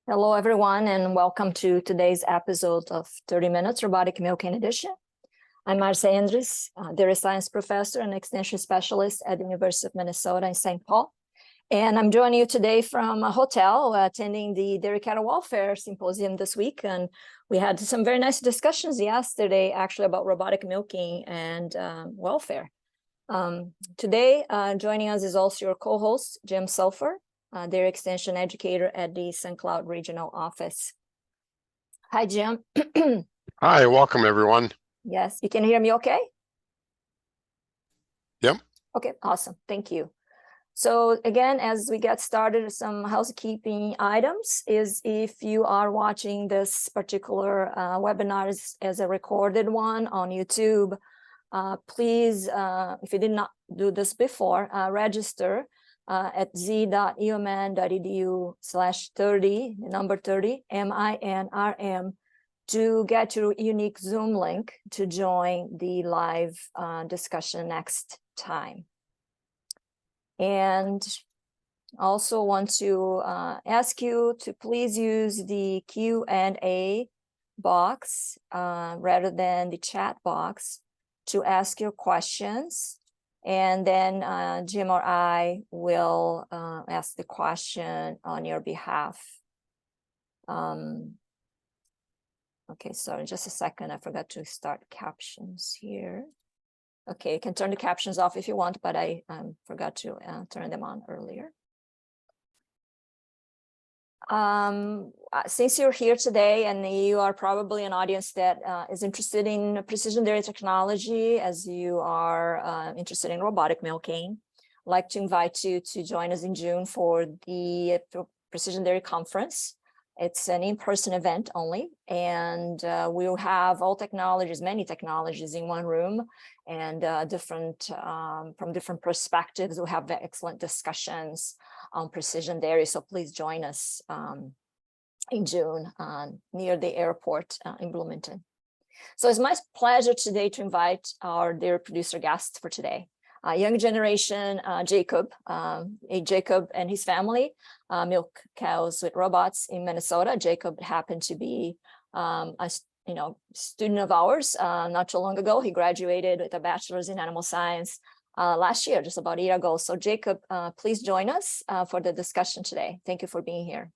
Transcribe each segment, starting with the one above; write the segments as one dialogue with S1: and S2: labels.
S1: Hello, everyone, and welcome to today's episode of 30 Minutes Robotic Milking Edition. I'm Marcia Andres, dairy science professor and extension specialist at the University of Minnesota in St. Paul. And I'm joining you today from a hotel attending the Dairy Cattle Welfare Symposium this week. And we had some very nice discussions yesterday, actually, about robotic milking and welfare. Today, joining us is also your co-host, Jim Sulfur, dairy extension educator at the St. Cloud Regional Office. Hi, Jim.
S2: Hi, welcome everyone.
S1: Yes, you can hear me okay?
S2: Yep.
S1: Okay, awesome. Thank you. So again, as we get started, some housekeeping items is if you are watching this particular webinar as a recorded one on YouTube, please, if you did not do this before, register at z.umn.edu/30, number 30, MINRM, to get your unique Zoom link to join the live discussion next time. And also want to ask you to please use the Q&A box rather than the chat box to ask your questions. And then Jim or I will ask the question on your behalf. Okay, sorry, just a second. I forgot to start captions here. Okay, you can turn the captions off if you want, but I forgot to turn them on earlier. Since you're here today and you are probably an audience that is interested in precision dairy technology, as you are interested in robotic milking, I'd like to invite you to join us in June for the Precision Dairy Conference. It's an in-person event only, and we'll have all technologies, many technologies in one room, and from different perspectives. We'll have excellent discussions on precision dairy, so please join us in June near the airport in Bloomington. So it's my pleasure today to invite our dairy producer guest for today. Young generation, Jacob and his family milk cows with robots in Minnesota. Jacob happened to be a student of ours not too long ago. He graduated with a bachelor's in animal science last year, just about a year ago. So Jacob, please join us for the discussion today. Thank you for being here.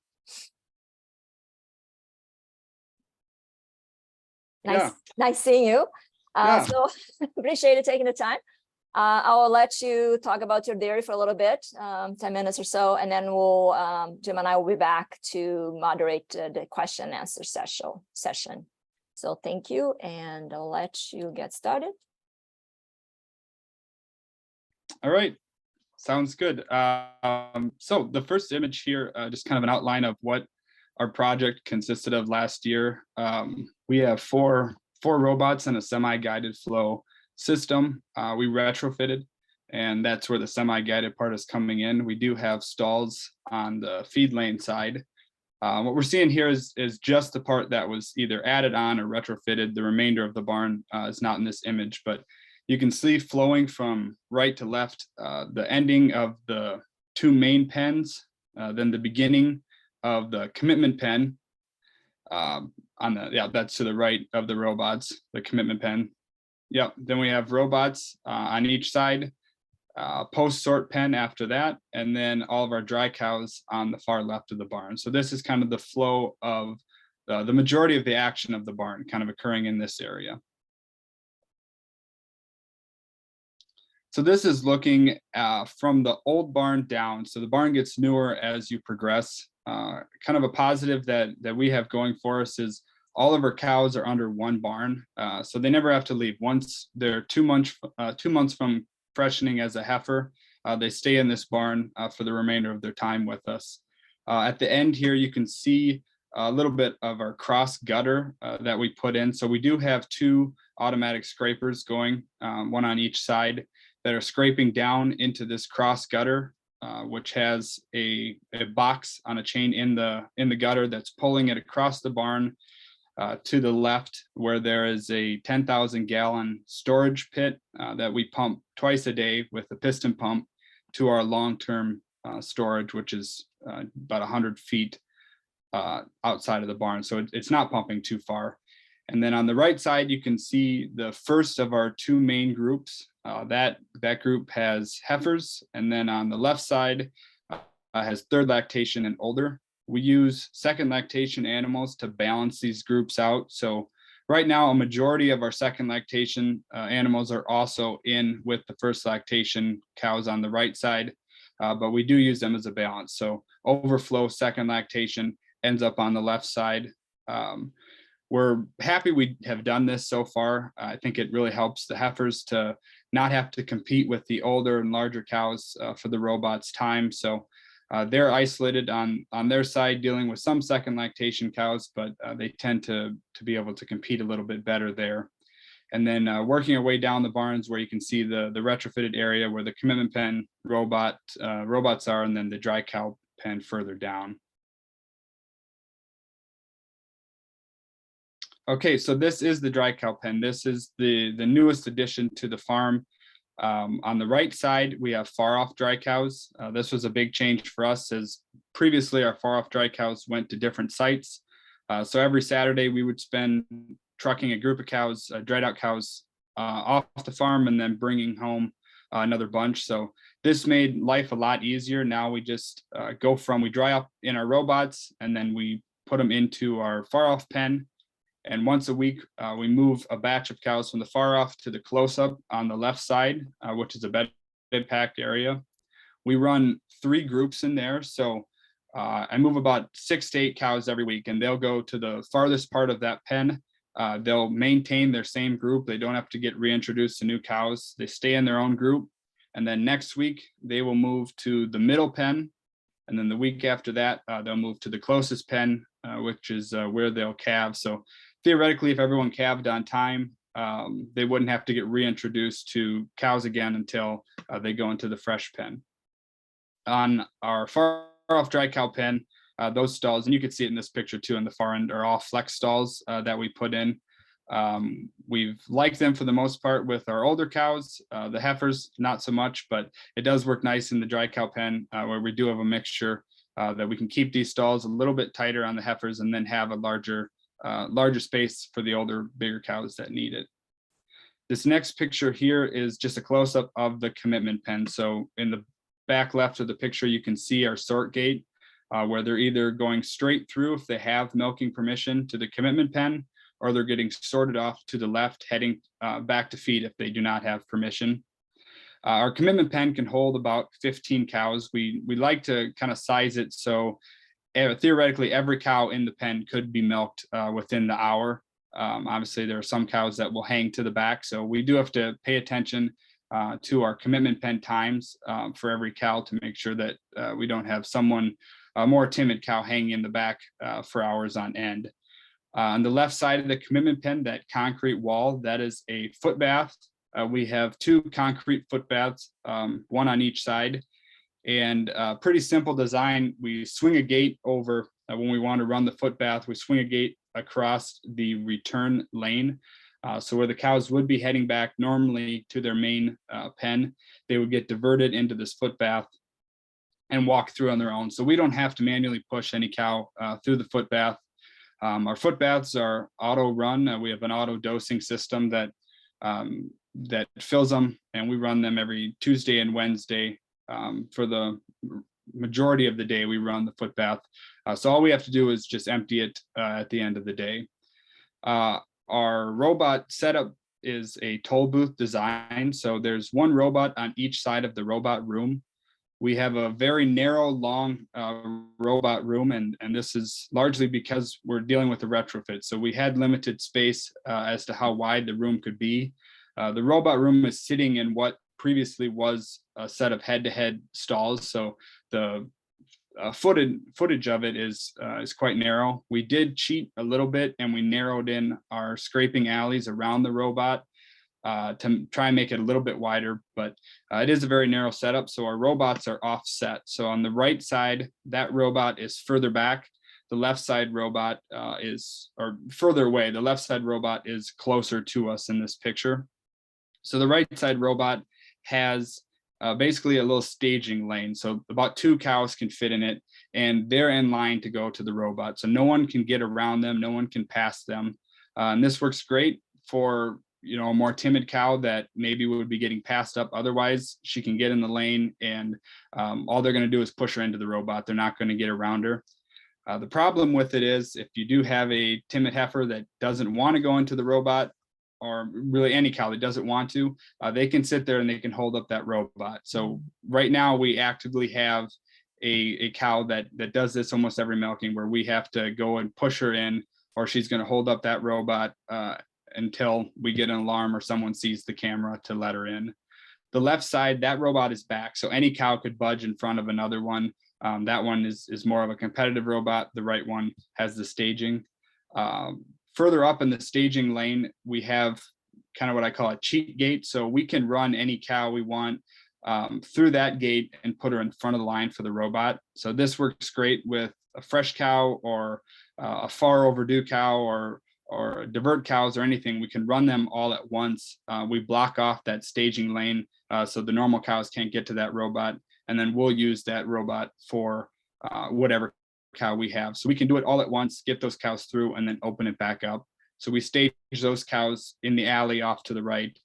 S1: Nice seeing you. So appreciate you taking the time. I will let you talk about your dairy for a little bit, 10 minutes or so, and then we'll, Jim and I will be back to moderate the question and answer session. So thank you, and I'll let you get started.
S3: All right, sounds good. So the first image here, just kind of an outline of what our project consisted of last year. We have four robots and a semi-guided flow system. We retrofitted, and that's where the semi-guided part is coming in. We do have stalls on the feed lane side. What we're seeing here is just the part that was either added on or retrofitted. The remainder of the barn is not in this image, but you can see flowing from right to left, the ending of the two main pens, then the beginning of the commitment pen. That's to the right of the robots, the commitment pen. Yep, then we have robots on each side, post-sort pen after that, and then all of our dry cows on the far left of the barn. So this is kind of the flow of the majority of the action of the barn kind of occurring in this area. So this is looking from the old barn down. So the barn gets newer as you progress. Kind of a positive that we have going for us is all of our cows are under one barn, so they never have to leave. Once they're 2 months from freshening as a heifer, they stay in this barn for the remainder of their time with us. At the end here, you can see a little bit of our cross gutter that we put in. So we do have two automatic scrapers going, one on each side, that are scraping down into this cross gutter, which has a box on a chain in the gutter that's pulling it across the barn. To the left, where there is a 10,000 gallon storage pit that we pump twice a day with a piston pump to our long-term storage, which is about 100 feet outside of the barn. So it's not pumping too far. And then on the right side, you can see the first of our two main groups. That group has heifers. And then on the left side has third lactation and older. We use second lactation animals to balance these groups out. So right now, a majority of our second lactation animals are also in with the first lactation cows on the right side, but we do use them as a balance. So overflow second lactation ends up on the left side. We're happy we have done this so far. I think it really helps the heifers to not have to compete with the older and larger cows for the robots' time. So they're isolated on their side, dealing with some second lactation cows, but they tend to be able to compete a little bit better there. And then working our way down the barns, where you can see the retrofitted area where the commitment pen robots are, and then the dry cow pen further down. Okay, so this is the dry cow pen. This is the newest addition to the farm. On the right side, we have far off dry cows. This was a big change for us, as previously our far off dry cows went to different sites. So every Saturday we would spend trucking a group of cows, dried out cows, off the farm and then bringing home another bunch. So this made life a lot easier. Now we just we dry up in our robots and then we put them into our far off pen. And once a week, we move a batch of cows from the far off to the close up on the left side, which is a bed packed area. We run 3 groups in there. So I move about 6 to 8 cows every week, and they'll go to the farthest part of that pen. They'll maintain their same group. They don't have to get reintroduced to new cows. They stay in their own group. And then next week, they will move to the middle pen. And then the week after that, they'll move to the closest pen, which is where they'll calve. So theoretically, if everyone calved on time, they wouldn't have to get reintroduced to cows again until they go into the fresh pen. On our far off dry cow pen, those stalls, and you can see it in this picture too in the far end, are all flex stalls that we put in. We've liked them for the most part with our older cows. The heifers, not so much, but it does work nice in the dry cow pen where we do have a mixture that we can keep these stalls a little bit tighter on the heifers and then have a larger space for the older, bigger cows that need it. This next picture here is just a close-up of the commitment pen. So in the back left of the picture, you can see our sort gate, where they're either going straight through if they have milking permission to the commitment pen, or they're getting sorted off to the left, heading back to feed if they do not have permission. Our commitment pen can hold about 15 cows. We like to kind of size it so theoretically every cow in the pen could be milked within the hour. Obviously, there are some cows that will hang to the back, so we do have to pay attention to our commitment pen times for every cow to make sure that we don't have a more timid cow hanging in the back for hours on end. On the left side of the commitment pen, that concrete wall, that is a foot bath. We have 2 concrete foot baths, one on each side. And pretty simple design. We swing a gate over when we want to run the foot bath. We swing a gate across the return lane. So where the cows would be heading back normally to their main pen, they would get diverted into this foot bath and walk through on their own. So we don't have to manually push any cow through the foot bath. Our foot baths are auto run. We have an auto dosing system that fills them, and we run them every Tuesday and Wednesday. For the majority of the day, we run the foot bath. So all we have to do is just empty it at the end of the day. Our robot setup is a toll booth design. So there's 1 robot on each side of the robot room. We have a very narrow, long robot room, and this is largely because we're dealing with a retrofit. So we had limited space as to how wide the room could be. The robot room is sitting in what previously was a set of head-to-head stalls, so the footage of it is quite narrow. We did cheat a little bit, and we narrowed in our scraping alleys around the robot to try and make it a little bit wider, but it is a very narrow setup, so our robots are offset. So on the right side, that robot is further back. The left side robot is further away. The left side robot is closer to us in this picture. So the right side robot has basically a little staging lane. So about 2 cows can fit in it, and they're in line to go to the robot. So no one can get around them, no one can pass them. And this works great for, you know, a more timid cow that maybe would be getting passed up otherwise. She can get in the lane, and all they're going to do is push her into the robot. They're not going to get around her. The problem with it is if you do have a timid heifer that doesn't want to go into the robot, or really any cow that doesn't want to, they can sit there and they can hold up that robot. So right now we actively have a cow that does this almost every milking, where we have to go and push her in, or she's going to hold up that robot until we get an alarm or someone sees the camera to let her in. The left side, that robot is back, so any cow could budge in front of another one. That one is more of a competitive robot. The right one has the staging. Further up in the staging lane, we have kind of what I call a cheat gate. So we can run any cow we want through that gate and put her in front of the line for the robot. So this works great with a fresh cow, or a far overdue cow, or divert cows, or anything. We can run them all at once. We block off that staging lane so the normal cows can't get to that robot, and then we'll use that robot for whatever cow we have. So we can do it all at once, get those cows through, and then open it back up. So we stage those cows in the alley off to the right,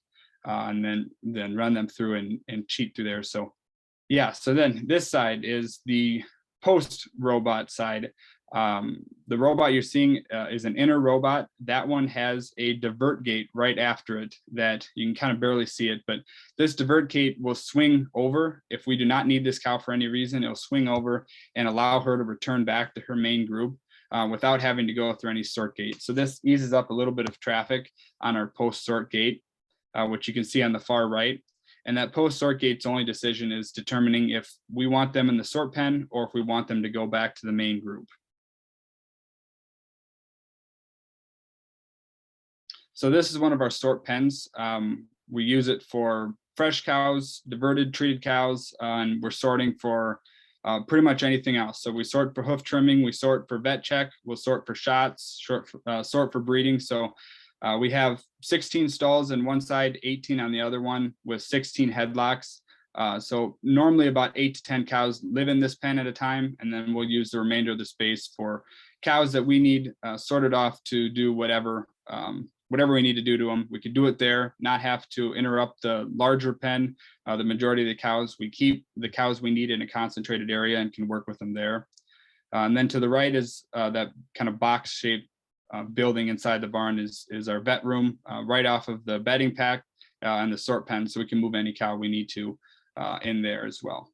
S3: and then run them through and cheat through there. So yeah, so then this side is the post robot side. The robot you're seeing is an inner robot. That one has a divert gate right after it that you can kind of barely see it, but this divert gate will swing over. If we do not need this cow for any reason, it'll swing over and allow her to return back to her main group without having to go through any sort gate. So this eases up a little bit of traffic on our post sort gate, which you can see on the far right. And that post sort gate's only decision is determining if we want them in the sort pen or if we want them to go back to the main group. So this is one of our sort pens. We use it for fresh cows, diverted, treated cows, and we're sorting for pretty much anything else. So we sort for hoof trimming, we sort for vet check, we'll sort for shots, sort for breeding. So we have 16 stalls on one side, 18 on the other one, with 16 headlocks. So normally about 8 to 10 cows live in this pen at a time, and then we'll use the remainder of the space for cows that we need sorted off to do whatever we need to do to them. We could do it there, not have to interrupt the larger pen. The majority of the cows, we keep the cows we need in a concentrated area and can work with them there. And then to the right is that kind of box shaped building inside the barn is our vet room, right off of the bedding pack and the sort pen, so we can move any cow we need to in there as well.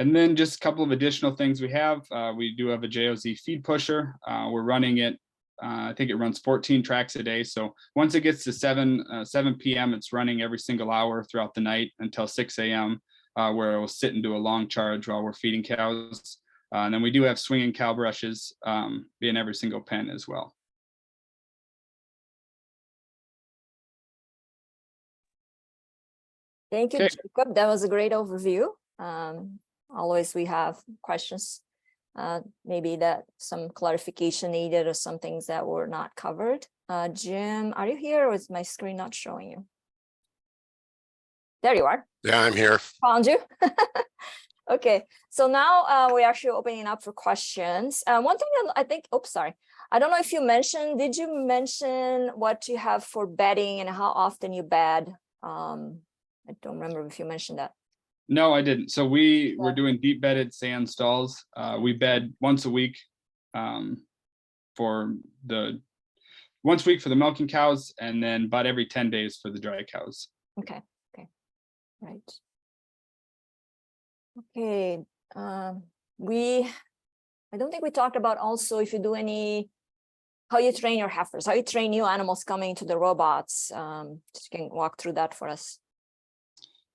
S3: And then just a couple of additional things we have. We do have a JOZ feed pusher. We're running it, I think it runs 14 tracks a day. So once it gets to 7 p.m., it's running every single hour throughout the night until 6 a.m., where it will sit and do a long charge while we're feeding cows. And then we do have swinging cow brushes in every single pen as well.
S1: Thank you,
S3: Okay.
S1: Jacob. That was a great overview. Always we have questions, maybe that some clarification needed or some things that were not covered. Jim, are you here, or is my screen not showing you? There you are.
S2: Yeah, I'm here.
S1: Found you. Okay, so now we're actually opening up for questions. One thing I think, oops, sorry. I don't know if you mentioned, did you mention what you have for bedding and how often you bed? I don't remember if you mentioned that.
S3: No, I didn't. So we're doing deep bedded sand stalls. We bed once a week for the milking cows, and then about every 10 days for the dry cows.
S1: Okay. Right. Okay. I don't think we talked about also if you do how you train your heifers, how you train new animals coming into the robots. Just you can walk through that for us.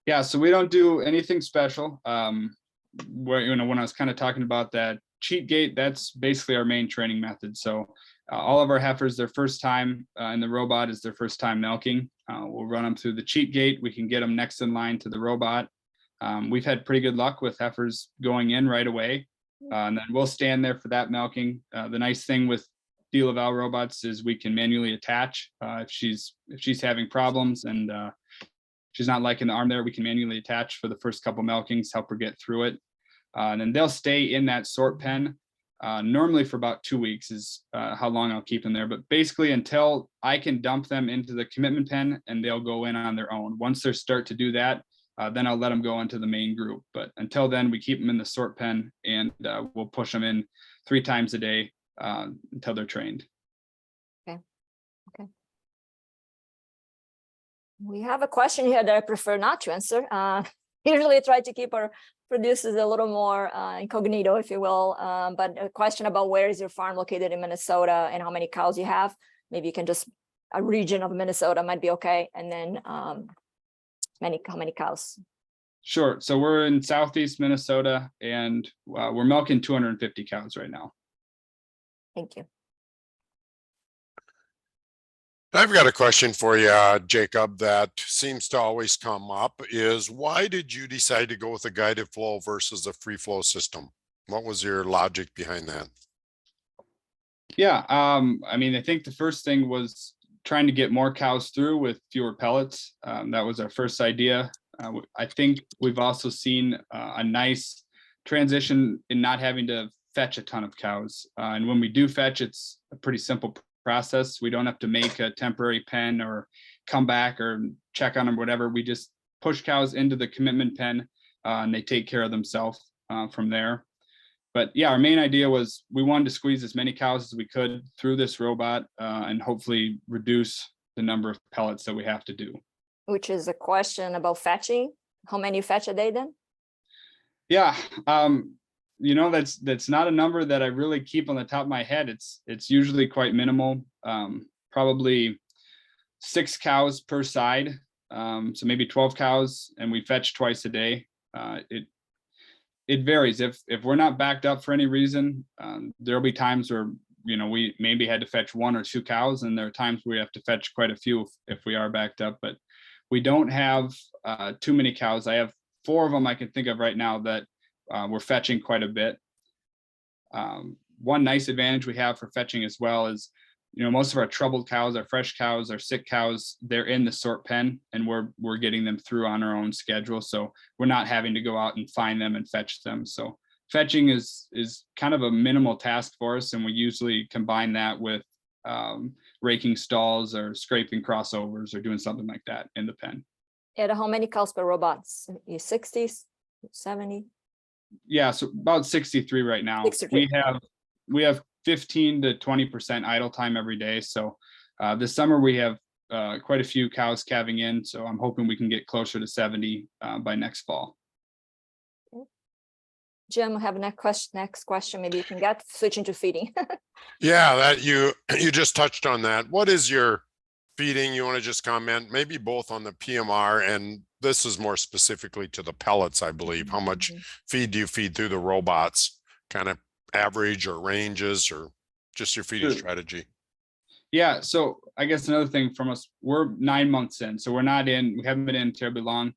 S3: Yeah, so we don't do anything special. When I was kind of talking about that cheat gate, that's basically our main training method. So all of our heifers, their first time in the robot is their first time milking. We'll run them through the cheat gate. We can get them next in line to the robot. We've had pretty good luck with heifers going in right away, and then we'll stand there for that milking. The nice thing with DeLaval robots is we can manually attach if she's having problems, and she's not liking the arm there, we can manually attach for the first couple milkings, help her get through it. And then they'll stay in that sort pen normally for about 2 weeks is how long I'll keep them there. But basically until I can dump them into the commitment pen and they'll go in on their own. Once they start to do that, then I'll let them go into the main group. But until then, we keep them in the sort pen and we'll push them in 3 times a day until they're trained.
S1: Okay. We have a question here that I prefer not to answer. Usually I try to keep our producers a little more incognito, if you will. But a question about where is your farm located in Minnesota and how many cows you have. Maybe you can just, a region of Minnesota might be okay. And then how many cows?
S3: Sure. So we're in Southeast Minnesota and we're milking 250 cows right now.
S1: Thank you.
S2: I've got a question for you, Jacob, that seems to always come up is why did you decide to go with a guided flow versus a free flow system? What was your logic behind that?
S3: Yeah, I mean, I think the first thing was trying to get more cows through with fewer pellets. That was our first idea. I think we've also seen a nice transition in not having to fetch a ton of cows. And when we do fetch, it's a pretty simple process. We don't have to make a temporary pen or come back or check on them, whatever. We just push cows into the commitment pen and they take care of themselves from there. But yeah, our main idea was we wanted to squeeze as many cows as we could through this robot and hopefully reduce the number of pellets that we have to do. Which
S1: is a question about fetching. How many you fetch a day then?
S3: Yeah, you know, that's not a number that I really keep on the top of my head. It's usually quite minimal, probably 6 cows per side. So maybe 12 cows, and we fetch twice a day. It varies. If we're not backed up for any reason, there'll be times where, you know, we maybe had to fetch 1 or 2 cows, and there are times we have to fetch quite a few if we are backed up. But we don't have too many cows. I have 4 of them I can think of right now that we're fetching quite a bit. One nice advantage we have for fetching as well is, you know, most of our troubled cows, our fresh cows, our sick cows, they're in the sort pen and we're getting them through on our own schedule. So we're not having to go out and find them and fetch them. So fetching is kind of a minimal task for us. And we usually combine that with raking stalls or scraping crossovers or doing something like that in the pen.
S1: And how many cows per robot? 60, 70?
S3: Yeah, so about 63 right now.
S1: 63.
S3: We have 15 to 20% idle time every day. So this summer we have quite a few cows calving in. So I'm hoping we can get closer to 70 by next fall.
S1: Jim, I have a next question. Maybe you can get switching to feeding.
S2: Yeah, that you just touched on that. What is your feeding? You want to just comment maybe both on the PMR, and this is more specifically to the pellets, I believe. How much feed do you feed through the robots? Kind of average or ranges, or just your feeding strategy?
S3: Yeah, so I guess another thing from us, we're 9 months in, so we haven't been in terribly long.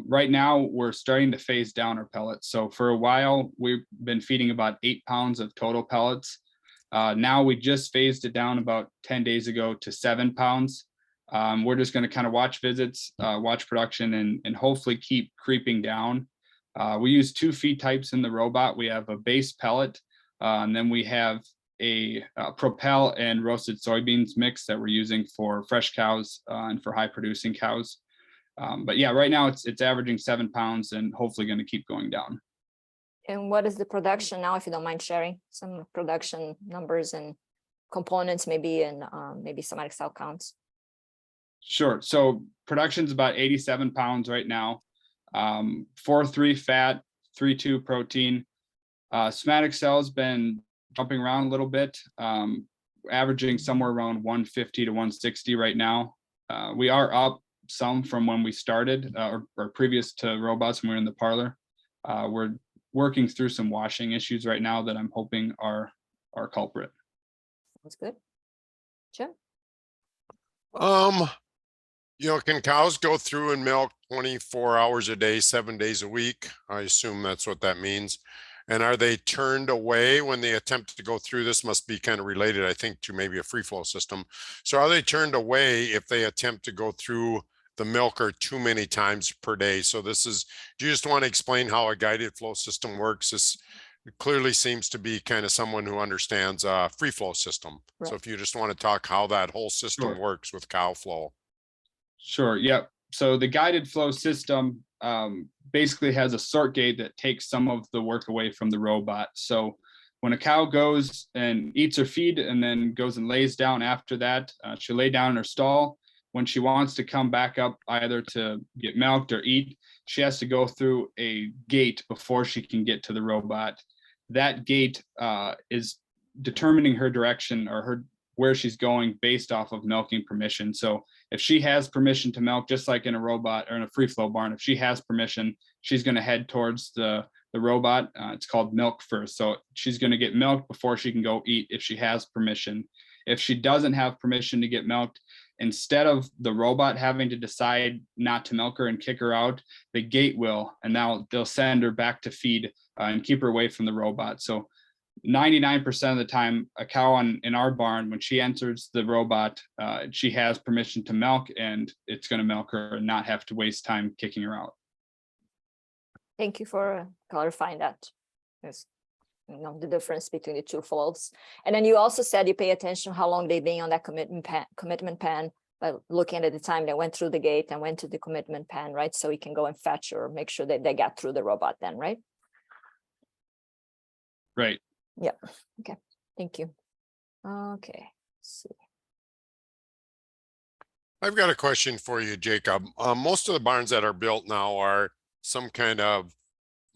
S3: Right now, we're starting to phase down our pellets. So for a while, we've been feeding about 8 pounds of total pellets. Now we just phased it down about 10 days ago to 7 pounds. We're just going to kind of watch visits, watch production, and hopefully keep creeping down. We use 2 feed types in the robot. We have a base pellet, and then we have a Propel and roasted soybeans mix that we're using for fresh cows and for high producing cows. But yeah, right now it's averaging 7 pounds and hopefully going to keep going down.
S1: And what is the production now, if you don't mind sharing some production numbers and components, maybe, and maybe some Excel counts?
S3: Sure. So production's about 87 pounds right now. 4.3 fat, 3.2 protein. Somatic cell's been jumping around a little bit, averaging somewhere around 150 to 160 right now. We are up some from when we started or previous to robots when we were in the parlor. We're working through some washing issues right now that I'm hoping are our culprit.
S1: That's good. Jim?
S2: You know, can cows go through and milk 24 hours a day, 7 days a week? I assume that's what that means. And are they turned away when they attempt to go through? This must be kind of related, I think, to maybe a free flow system. So are they turned away if they attempt to go through the milker too many times per day. So do you just want to explain how a guided flow system works? This clearly seems to be kind of someone who understands a free flow system.
S1: Right.
S2: So if you just want to talk how that whole system
S3: Sure.
S2: works with cow flow.
S3: Sure. Yep. So the guided flow system basically has a sort gate that takes some of the work away from the robot. So when a cow goes and eats her feed and then goes and lays down after that, she'll lay down in her stall. When she wants to come back up either to get milked or eat, she has to go through a gate before she can get to the robot. That gate is determining her direction or where she's going based off of milking permission. So if she has permission to milk, just like in a robot or in a free flow barn, if she has permission, she's going to head towards the robot. It's called milk first. So she's going to get milked before she can go eat if she has permission. If she doesn't have permission to get milked, instead of the robot having to decide not to milk her and kick her out, the gate will, and now they'll send her back to feed and keep her away from the robot. So 99% of the time, a cow in our barn, when she enters the robot, she has permission to milk, and it's going to milk her and not have to waste time kicking her out.
S1: Thank you for clarifying that. Yes. The difference between the two folds. And then you also said you pay attention how long they've been on that commitment pan by looking at the time they went through the gate and went to the commitment pan, right? So we can go and fetch or make sure that they got through the robot then, right?
S3: Right.
S1: Yeah. Okay. Thank you. Okay. Let's see.
S2: I've got a question for you, Jacob. Most of the barns that are built now are some kind of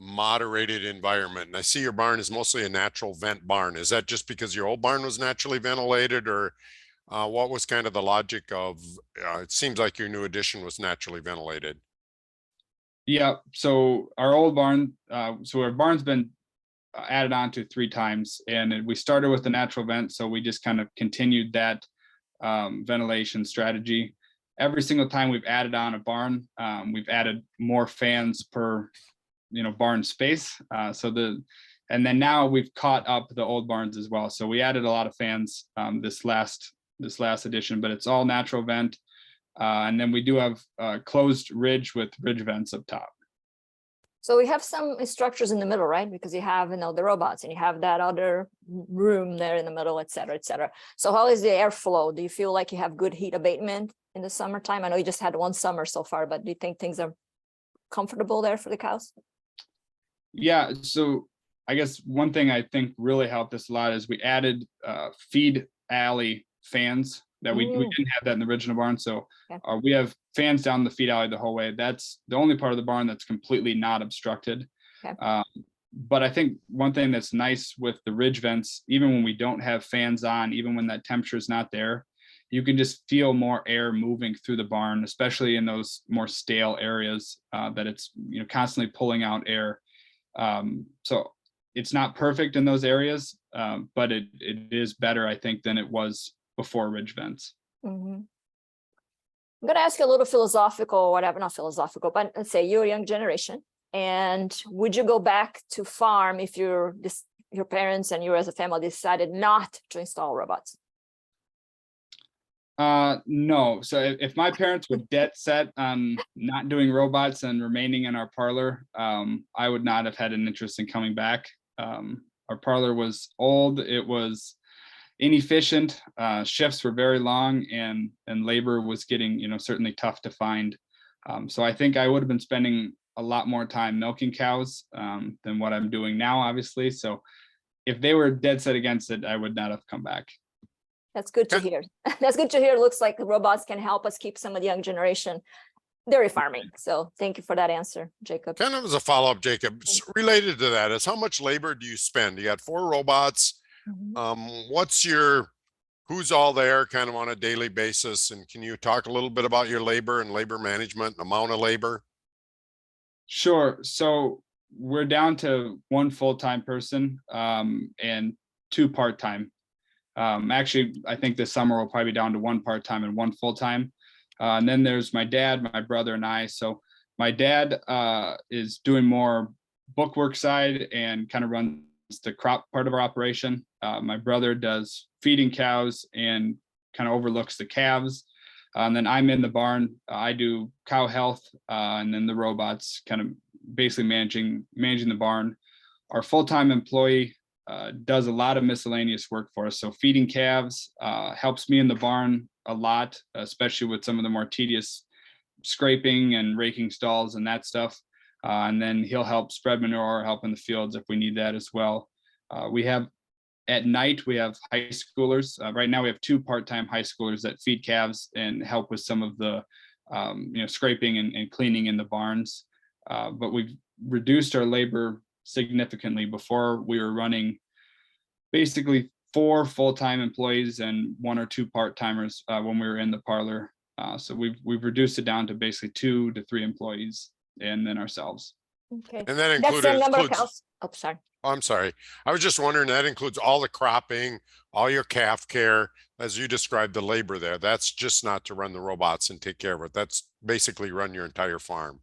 S2: moderated environment. And I see your barn is mostly a natural vent barn. Is that just because your old barn was naturally ventilated, or what was kind of the logic of, it seems like your new addition was naturally ventilated.
S3: Yeah. So our old barn, so our barn's been added on to 3 times, and we started with the natural vent. So we just kind of continued that ventilation strategy. Every single time we've added on a barn, we've added more fans per barn space. And then now we've caught up the old barns as well. So we added a lot of fans this last edition, but it's all natural vent. And then we do have closed ridge with ridge vents up top.
S1: So we have some structures in the middle, right? Because you have, the robots and you have that other room there in the middle, et cetera, et cetera. So how is the airflow? Do you feel like you have good heat abatement in the summertime? I know you just had one summer so far, but do you think things are comfortable there for the cows?
S3: Yeah, so I guess one thing I think really helped us a lot is we added feed alley fans that we didn't have that in the original barn. So we have fans down the feed alley the whole way. That's the only part of the barn that's completely not obstructed.
S1: Okay.
S3: But I think one thing that's nice with the ridge vents, even when we don't have fans on, even when that temperature is not there, you can just feel more air moving through the barn, especially in those more stale areas that it's constantly pulling out air. So it's not perfect in those areas, but it is better, I think, than it was before ridge vents.
S1: Mm-hmm. I'm going to ask you a little philosophical, whatever, not philosophical, but let's say you're a young generation. And would you go back to farm if your parents and you as a family decided not to install robots?
S3: No. So if my parents were dead set on not doing robots and remaining in our parlor, I would not have had an interest in coming back. Our parlor was old. It was inefficient. Shifts were very long, and labor was getting, certainly tough to find. So I think I would have been spending a lot more time milking cows than what I'm doing now, obviously. So if they were dead set against it, I would not have come back.
S1: That's good to hear. That's good to hear. It looks like the robots can help us keep some of the young generation dairy farming. So thank you for that answer, Jacob.
S2: Kind of as a follow-up, Jacob, related to that is how much labor do you spend? You got 4 robots. Mm-hmm. Who's all there kind of on a daily basis? And can you talk a little bit about your labor and labor management, amount of labor?
S3: Sure. So we're down to 1 full-time person and 2 part-time. Actually, I think this summer we'll probably be down to 1 part-time and 1 full-time. And then there's my dad, my brother, and I. So my dad is doing more bookwork side and kind of runs the crop part of our operation. My brother does feeding cows and kind of overlooks the calves. And then I'm in the barn. I do cow health, and then the robots kind of basically managing the barn. Our full-time employee does a lot of miscellaneous work for us. So feeding calves helps me in the barn a lot, especially with some of the more tedious scraping and raking stalls and that stuff. And then he'll help spread manure, help in the fields if we need that as well. At night, we have high schoolers. Right now, we have 2 part-time high schoolers that feed calves and help with some of the scraping and cleaning in the barns. But we've reduced our labor significantly. Before, we were running basically 4 full-time employees and 1 or 2 part-timers when we were in the parlor. So we've reduced it down to basically 2 to 3 employees and then ourselves.
S1: Okay.
S2: And that
S1: That's the number of
S2: includes,
S1: cows. Oh, sorry.
S2: I'm sorry. I was just wondering, that includes all the cropping, all your calf care, as you described the labor there. That's just not to run the robots and take care of it. That's basically run your entire farm.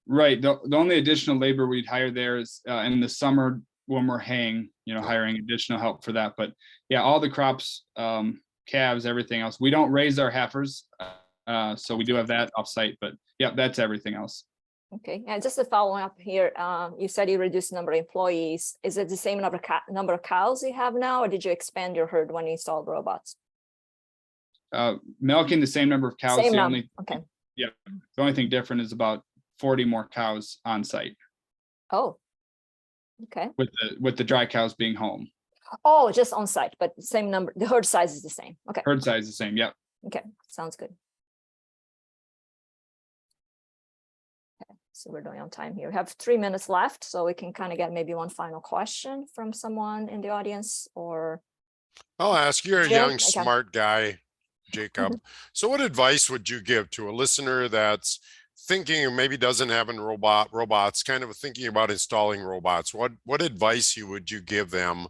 S3: Right. The only additional labor we'd hire there is in the summer when we're haying, hiring additional help for that. But yeah, all the crops, calves, everything else. We don't raise our heifers. So we do have that offsite, but yeah, that's everything else.
S1: Okay, and just to follow up here, you said you reduced the number of employees. Is it the same number of cows you have now, or did you expand your herd when you installed robots?
S3: Milking the same number of cows.
S1: Same
S3: the
S1: number.
S3: only
S1: Okay.
S3: Yeah, the only thing different is about 40 more cows on site.
S1: Oh, okay.
S3: With the dry cows being home.
S1: Oh, just on site, but same number. The herd size is the same. Okay.
S3: Herd size is the same. Yep.
S1: Okay, sounds good. So we're doing on time here. We have 3 minutes left, so we can kind of get maybe one final question from someone in the audience, or
S2: I'll ask, you're a
S1: Jim,
S2: young,
S1: okay.
S2: smart guy, Jacob. So what advice would you give to a listener that's thinking, or maybe doesn't have any robots, kind of thinking about installing robots? What advice would you give them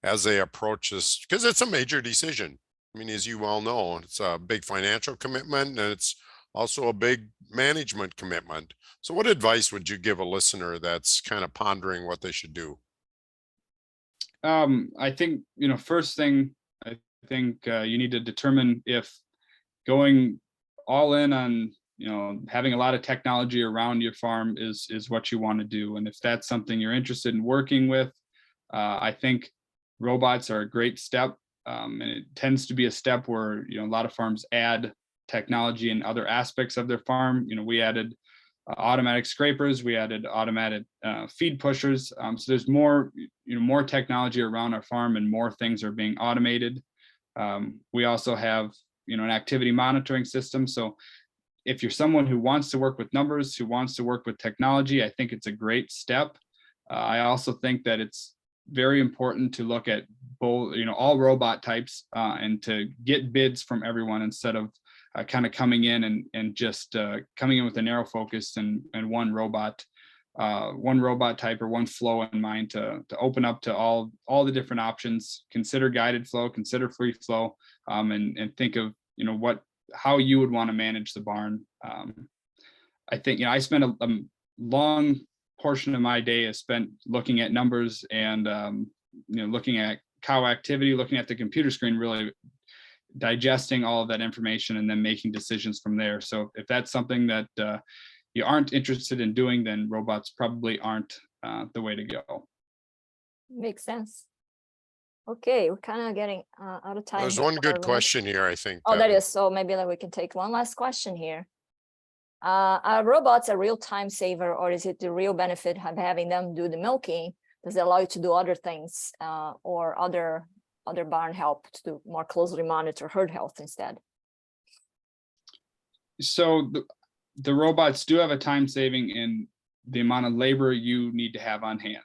S2: as they approach this? Because it's a major decision. I mean, as you well know, it's a big financial commitment, and it's also a big management commitment. So what advice would you give a listener that's kind of pondering what they should do?
S3: I think, first thing, I think you need to determine if going all in on, having a lot of technology around your farm is what you want to do. And if that's something you're interested in working with, I think robots are a great step. And it tends to be a step where, a lot of farms add technology in other aspects of their farm. We added automatic scrapers, we added automatic feed pushers. So there's more, more technology around our farm, and more things are being automated. We also have, an activity monitoring system. So if you're someone who wants to work with numbers, who wants to work with technology, I think it's a great step. I also think that it's very important to look at both, all robot types and to get bids from everyone instead of kind of coming in and just coming in with a narrow focus and one robot type or one flow in mind, to open up to all the different options. Consider guided flow, consider free flow, and think of how you would want to manage the barn. I think I spent a long portion of my day is spent looking at numbers and looking at cow activity, looking at the computer screen, really digesting all of that information and then making decisions from there. So if that's something that you aren't interested in doing, then robots probably aren't the way to go.
S1: Makes sense. Okay, we're kind of getting out of time.
S2: There's
S1: here
S2: one
S1: for
S2: good
S1: our
S2: question here, I think.
S1: Oh, that is. So maybe we can take one last question here. Are robots a real time saver, or is it the real benefit of having them do the milking? Does it allow you to do other things or other barn help to more closely monitor herd health instead?
S3: So the robots do have a time saving in the amount of labor you need to have on hand.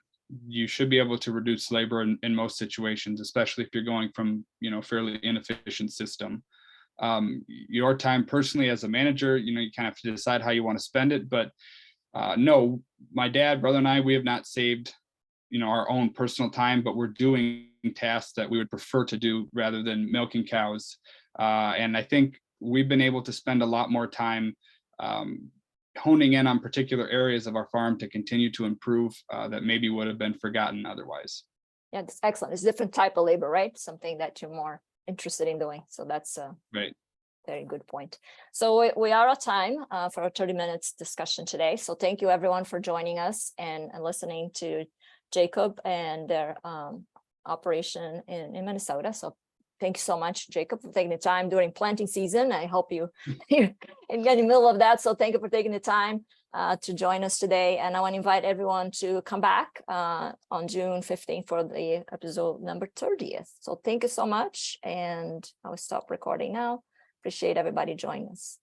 S3: You should be able to reduce labor in most situations, especially if you're going from fairly inefficient system. Your time personally as a manager, you kind of have to decide how you want to spend it. But no, my dad, brother, and I, we have not saved our own personal time, but we're doing tasks that we would prefer to do rather than milking cows. And I think we've been able to spend a lot more time honing in on particular areas of our farm to continue to improve that maybe would have been forgotten otherwise.
S1: Yeah, that's excellent. It's a different type of labor, right? Something that you're more interested in doing. So that's
S3: right.
S1: Very good point. So we are out of time for a 30 minutes discussion today. So thank you everyone for joining us and listening to Jacob and their operation in Minnesota. So thank you so much, Jacob, for taking the time during planting season. I hope you get in the middle of that. So thank you for taking the time to join us today. And I want to invite everyone to come back on June 15th for the episode number 30th. So thank you so much. And I'll stop recording now. Appreciate everybody joining us.